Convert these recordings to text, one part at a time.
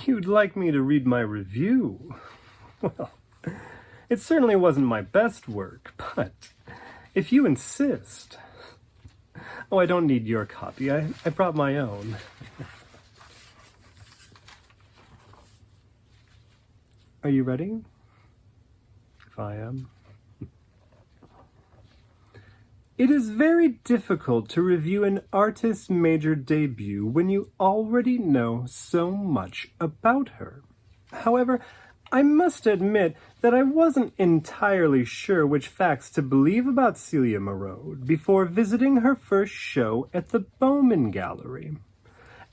You'd like me to read my review? Well, it certainly wasn't my best work, but if you insist... Oh, I don't need your copy. I brought my own. Are you ready? If I am. It is very difficult to review an artist's major debut when you already know so much about her. However, I must admit that I wasn't entirely sure which facts to believe about Celia Merode before visiting her first show at the Bowman Gallery.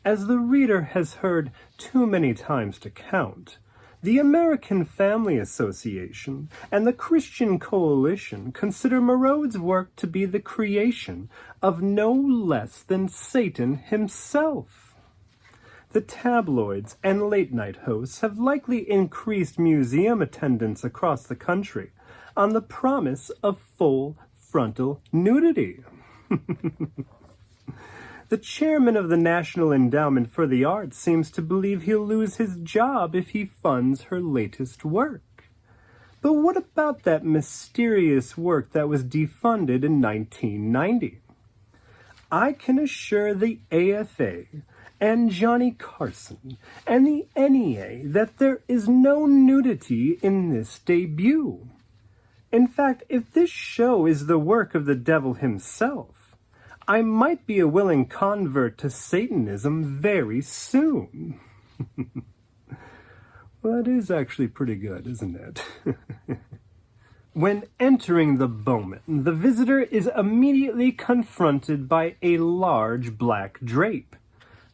As the reader has heard too many times to count, the American Family Association and the Christian Coalition consider Merode's work to be the creation of no less than Satan himself. The tabloids and late-night hosts have likely increased museum attendance across the country on the promise of full frontal nudity. The chairman of the National Endowment for the Arts seems to believe he'll lose his job if he funds her latest work. But what about that mysterious work that was defunded in 1990? I can assure the AFA and Johnny Carson and the NEA that there is no nudity in this debut. In fact, if this show is the work of the devil himself, I might be a willing convert to Satanism very soon. Well, that is actually pretty good, isn't it? When entering the Bowman, the visitor is immediately confronted by a large black drape.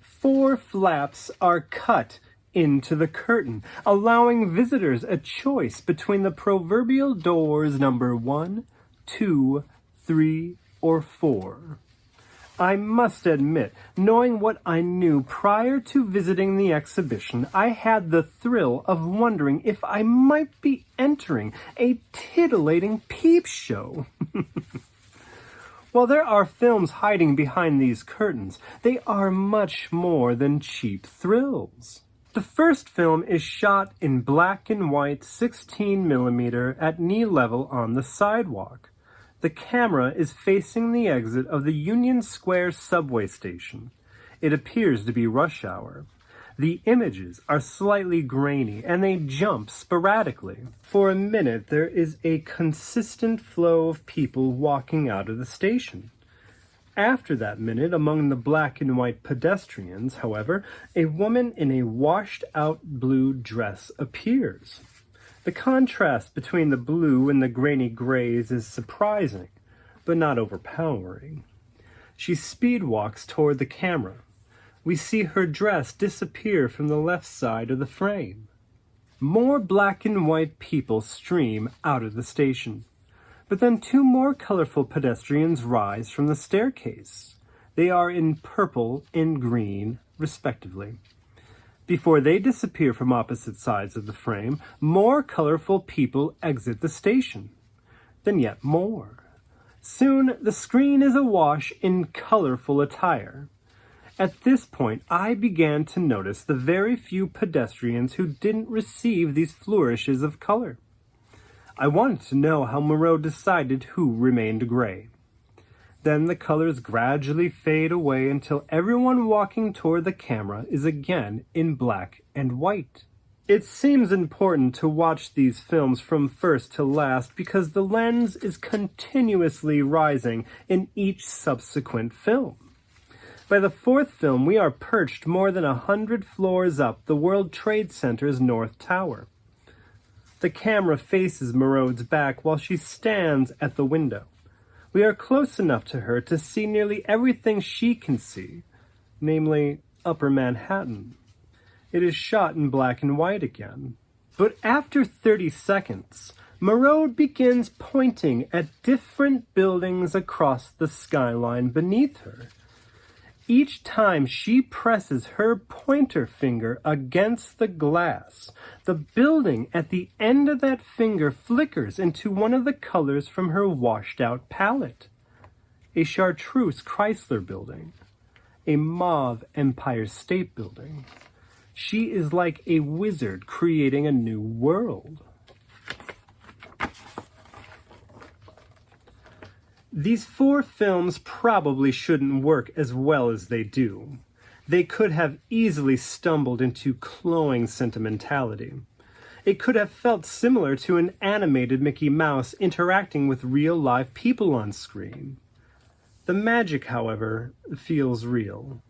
4 flaps are cut into the curtain, allowing visitors a choice between the proverbial doors number 1, 2, 3, or 4. I must admit, knowing what I knew prior to visiting the exhibition, I had the thrill of wondering if I might be entering a titillating peep show. While there are films hiding behind these curtains, they are much more than cheap thrills. The first film is shot in black and white 16mm at knee level on the sidewalk. The camera is facing the exit of the Union Square subway station. It appears to be rush hour. The images are slightly grainy and they jump sporadically. For a minute, there is a consistent flow of people walking out of the station. After that minute, among the black and white pedestrians, however, a woman in a washed-out blue dress appears. The contrast between the blue and the grainy grays is surprising, but not overpowering. She speed walks toward the camera. We see her dress disappear from the left side of the frame. More black and white people stream out of the station. But then 2 more colorful pedestrians rise from the staircase. They are in purple and green, respectively. Before they disappear from opposite sides of the frame, more colorful people exit the station. Then yet more. Soon, the screen is awash in colorful attire. At this point, I began to notice the very few pedestrians who didn't receive these flourishes of color. I wanted to know how Merode decided who remained gray. Then the colors gradually fade away until everyone walking toward the camera is again in black and white. It seems important to watch these films from first to last because the lens is continuously rising in each subsequent film. By the 4th film, we are perched more than 100 floors up the World Trade Center's North Tower. The camera faces Merode's back while she stands at the window. We are close enough to her to see nearly everything she can see, namely Upper Manhattan. It is shot in black and white again. But after 30 seconds, Merode begins pointing at different buildings across the skyline beneath her. Each time she presses her pointer finger against the glass, the building at the end of that finger flickers into one of the colors from her washed-out palette. A chartreuse Chrysler building, a mauve Empire State Building. She is like a wizard creating a new world. These 4 films probably shouldn't work as well as they do. They could have easily stumbled into cloying sentimentality. It could have felt similar to an animated Mickey Mouse interacting with real live people on screen. The magic, however, feels real.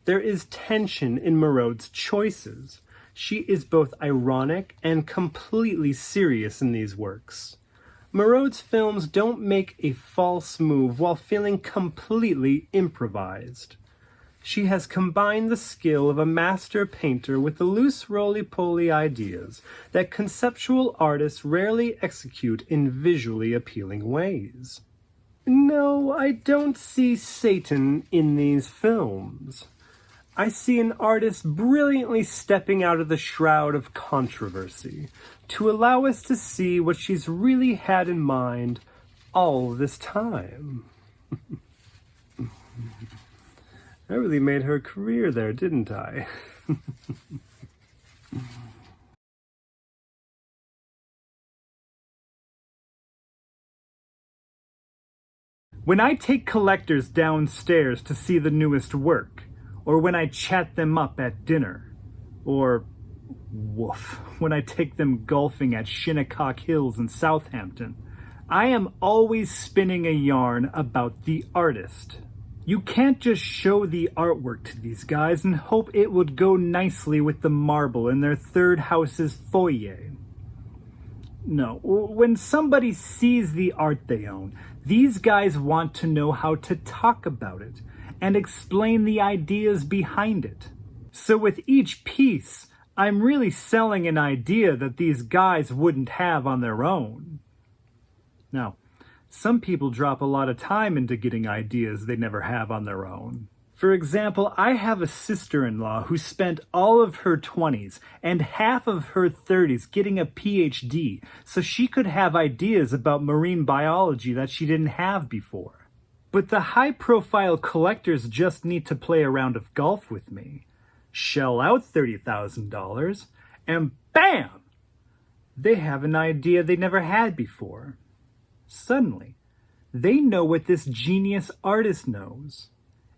There is tension in Merode's choices. She is both ironic and completely serious in these works. Merode's films don't make a false move while feeling completely improvised. She has combined the skill of a master painter with the loose roly-poly ideas that conceptual artists rarely execute in visually appealing ways. No, I don't see Satan in these films. I see an artist brilliantly stepping out of the shroud of controversy to allow us to see what she's really had in mind all this time. I really made her career there, didn't I? When I take collectors downstairs to see the newest work, or when I chat them up at dinner, or, woof, when I take them golfing at Shinnecock Hills in Southampton, I am always spinning a yarn about the artist. You can't just show the artwork to these guys and hope it would go nicely with the marble in their third house's foyer. No, when somebody sees the art they own, these guys want to know how to talk about it and explain the ideas behind it. So with each piece, I'm really selling an idea that these guys wouldn't have on their own. Now, some people drop a lot of time into getting ideas they never have on their own. For example, I have a sister-in-law who spent all of her 20s and half of her 30s getting a PhD so she could have ideas about marine biology that she didn't have before. But the high-profile collectors just need to play a round of golf with me, shell out $30,000, and bam! They have an idea they never had before. Suddenly, they know what this genius artist knows.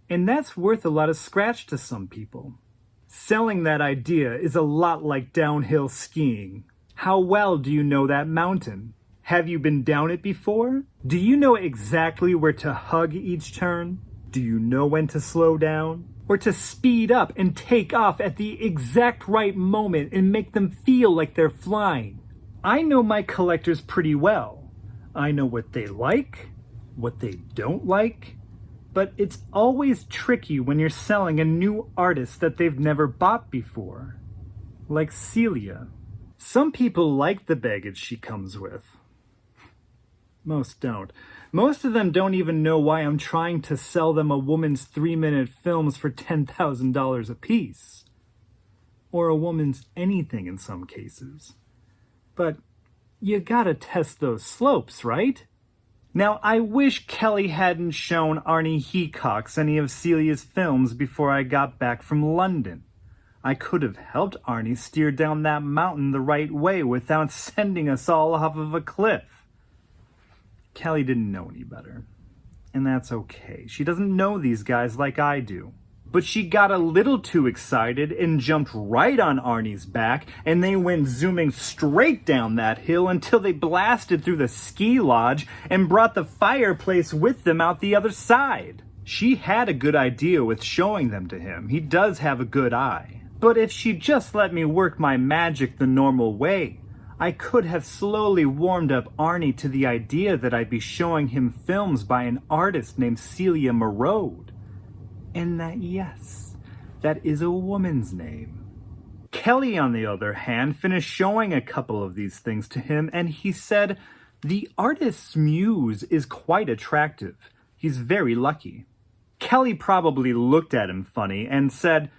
And that's worth a lot of scratch to some people. Selling that idea is a lot like downhill skiing. How well do you know that mountain? Have you been down it before? Do you know exactly where to hug each turn? Do you know when to slow down? Or to speed up and take off at the exact right moment and make them feel like they're flying? I know my collectors pretty well. I know what they like, what they don't like, but it's always tricky when you're selling a new artist that they've never bought before. Like Celia. Some people like the baggage she comes with. Most don't. Most of them don't even know why I'm trying to sell them a woman's 3-minute films for $10,000 a piece. Or a woman's anything in some cases. But you gotta test those slopes, right? Now, I wish Kelly hadn't shown Arnie Hecox any of Celia's films before I got back from London. I could have helped Arnie steer down that mountain the right way without sending us all off of a cliff. Kelly didn't know any better. And that's okay. She doesn't know these guys like I do. But she got a little too excited and jumped right on Arnie's back, and they went zooming straight down that hill until they blasted through the ski lodge and brought the fireplace with them out the other side. She had a good idea with showing them to him. He does have a good eye. But if she'd just let me work my magic the normal way, I could have slowly warmed up Arnie to the idea that I'd be showing him films by an artist named Celia Merode. And that, yes, that is a woman's name. Kelly, on the other hand, finished showing a couple of these things to him, and he said, "The artist's muse is quite attractive. He's very lucky." Kelly probably looked at him funny and said,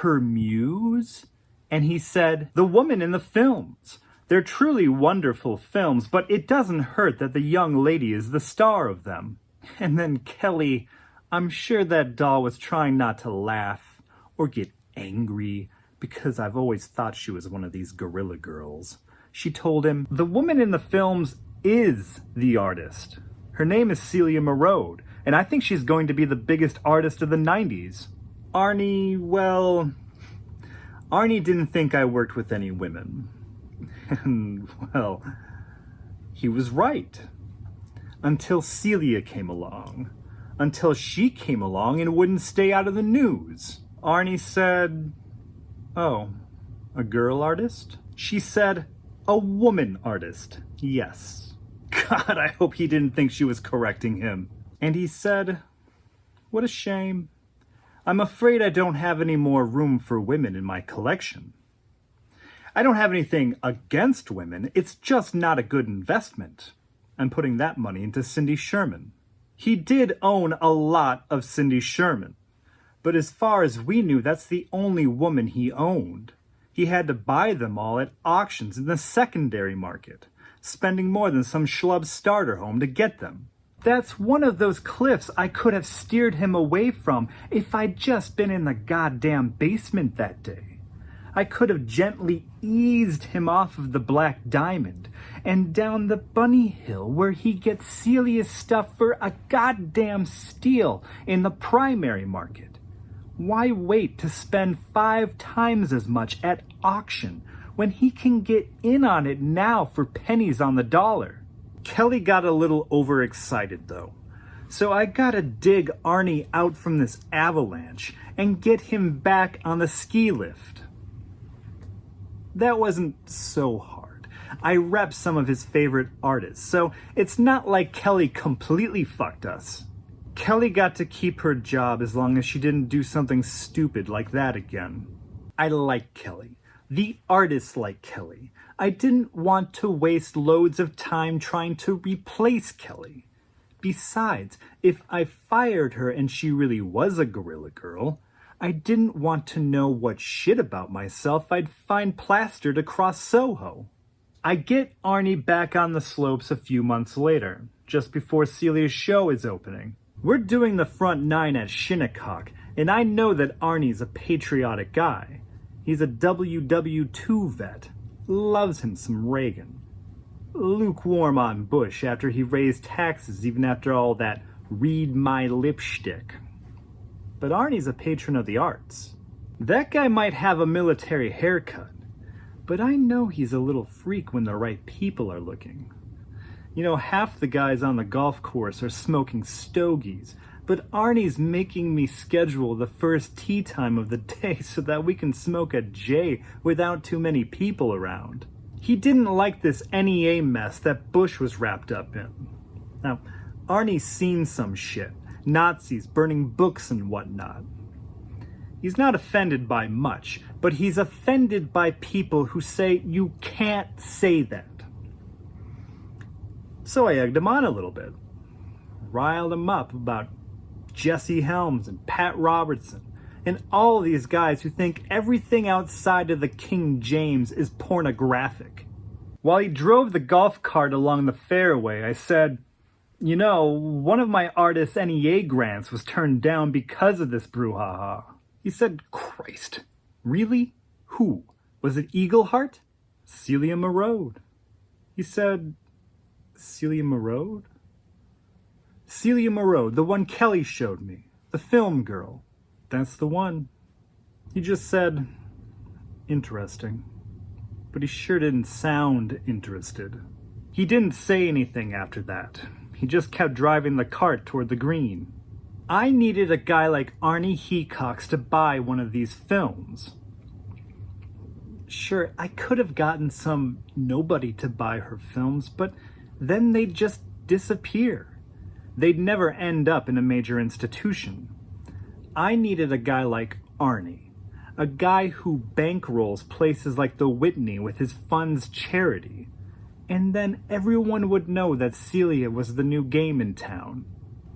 "Her muse?" And he said, "The woman in the films. They're truly wonderful films, but it doesn't hurt that the young lady is the star of them." And then Kelly, I'm sure that doll was trying not to laugh or get angry because I've always thought she was one of these gorilla girls. She told him, "The woman in the films is the artist. Her name is Celia Merode, and I think she's going to be the biggest artist of the 90s. Arnie, well, Arnie didn't think I worked with any women. And, well, he was right. Until Celia came along. Until she came along and wouldn't stay out of the news. Arnie said, 'Oh, a girl artist?' She said, 'A woman artist, yes.' God, I hope he didn't think she was correcting him. And he said, 'What a shame. I'm afraid I don't have any more room for women in my collection.' I don't have anything against women, it's just not a good investment. I'm putting that money into Cindy Sherman." He did own a lot of Cindy Sherman, but as far as we knew, that's the only woman he owned. He had to buy them all at auctions in the secondary market, spending more than some schlub's starter home to get them. That's one of those cliffs I could have steered him away from if I'd just been in the goddamn basement that day. I could have gently eased him off of the Black Diamond and down the Bunny Hill where he gets Celia's stuff for a goddamn steal in the primary market. Why wait to spend 5 times as much at auction when he can get in on it now for pennies on the dollar? Kelly got a little overexcited though, so I gotta dig Arnie out from this avalanche and get him back on the ski lift. That wasn't so hard. I rep some of his favorite artists, so it's not like Kelly completely fucked us. Kelly got to keep her job as long as she didn't do something stupid like that again. I like Kelly. The artists like Kelly. I didn't want to waste loads of time trying to replace Kelly. Besides, if I fired her and she really was a gorilla girl, I didn't want to know what shit about myself I'd find plastered across Soho. I get Arnie back on the slopes a few months later, just before Celia's show is opening. We're doing the front 9 at Shinnecock, and I know that Arnie's a patriotic guy. He's a WW2 vet, loves him some Reagan. Lukewarm on Bush after he raised taxes even after all that read my lip shtick. But Arnie's a patron of the arts. That guy might have a military haircut, but I know he's a little freak when the right people are looking. You know, half the guys on the golf course are smoking stogies, but Arnie's making me schedule the first tea time of the day so that we can smoke a J without too many people around. He didn't like this NEA mess that Bush was wrapped up in. Now, Arnie's seen some shit. Nazis burning books and whatnot. He's not offended by much, but he's offended by people who say you can't say that. So I egged him on a little bit. Riled him up about Jesse Helms and Pat Robertson and all these guys who think everything outside of the King James is pornographic. While he drove the golf cart along the fairway, I said, "You know, one of my artist's NEA grants was turned down because of this brouhaha." He said, "Christ, really? Who? Was it Eagleheart?" "Celia Merode." He said, "Celia Merode?" "Celia Merode, the one Kelly showed me, the film girl. That's the one." He just said, "Interesting." But he sure didn't sound interested. He didn't say anything after that. He just kept driving the cart toward the green. I needed a guy like Arnie Hecox to buy one of these films. Sure, I could have gotten some nobody to buy her films, but then they'd just disappear. They'd never end up in a major institution. I needed a guy like Arnie, a guy who bankrolls places like the Whitney with his fund's charity. And then everyone would know that Celia was the new game in town.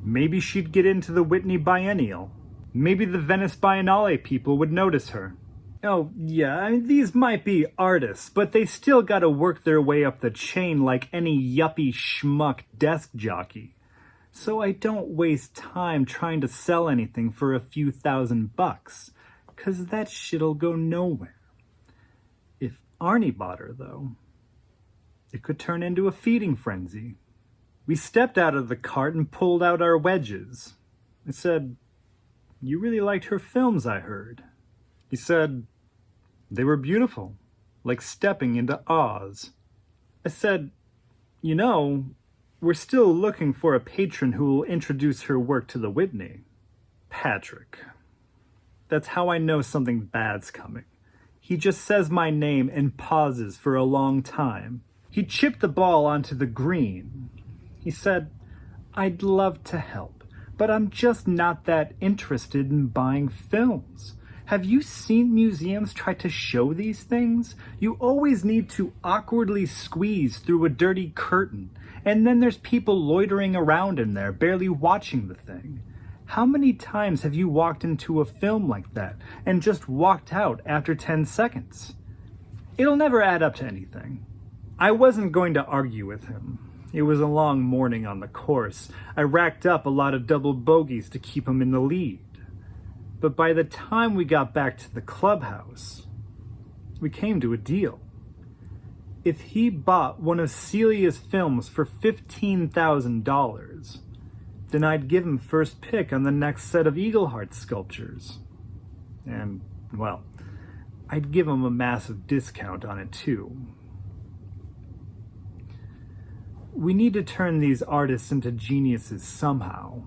Maybe she'd get into the Whitney Biennial. Maybe the Venice Biennale people would notice her. Oh, yeah, I mean, these might be artists, but they still gotta work their way up the chain like any yuppie schmuck desk jockey. So I don't waste time trying to sell anything for a few $1,000, 'cause that shit'll go nowhere. Arnie bought her, though. It could turn into a feeding frenzy. We stepped out of the cart and pulled out our wedges. I said, "You really liked her films, I heard." He said, "They were beautiful, like stepping into Oz." I said, "You know, we're still looking for a patron who will introduce her work to the Whitney." Patrick. That's how I know something bad's coming. He just says my name and pauses for a long time. He chipped the ball onto the green. He said, "I'd love to help, but I'm just not that interested in buying films. Have you seen museums try to show these things? You always need to awkwardly squeeze through a dirty curtain, and then there's people loitering around in there, barely watching the thing. How many times have you walked into a film like that and just walked out after 10 seconds? It'll never add up to anything." I wasn't going to argue with him. It was a long morning on the course. I racked up a lot of double bogeys to keep him in the lead. But by the time we got back to the clubhouse, we came to a deal. If he bought one of Celia's films for $15,000, then I'd give him first pick on the next set of Eagle Heart sculptures. And, well, I'd give him a massive discount on it too. We need to turn these artists into geniuses somehow.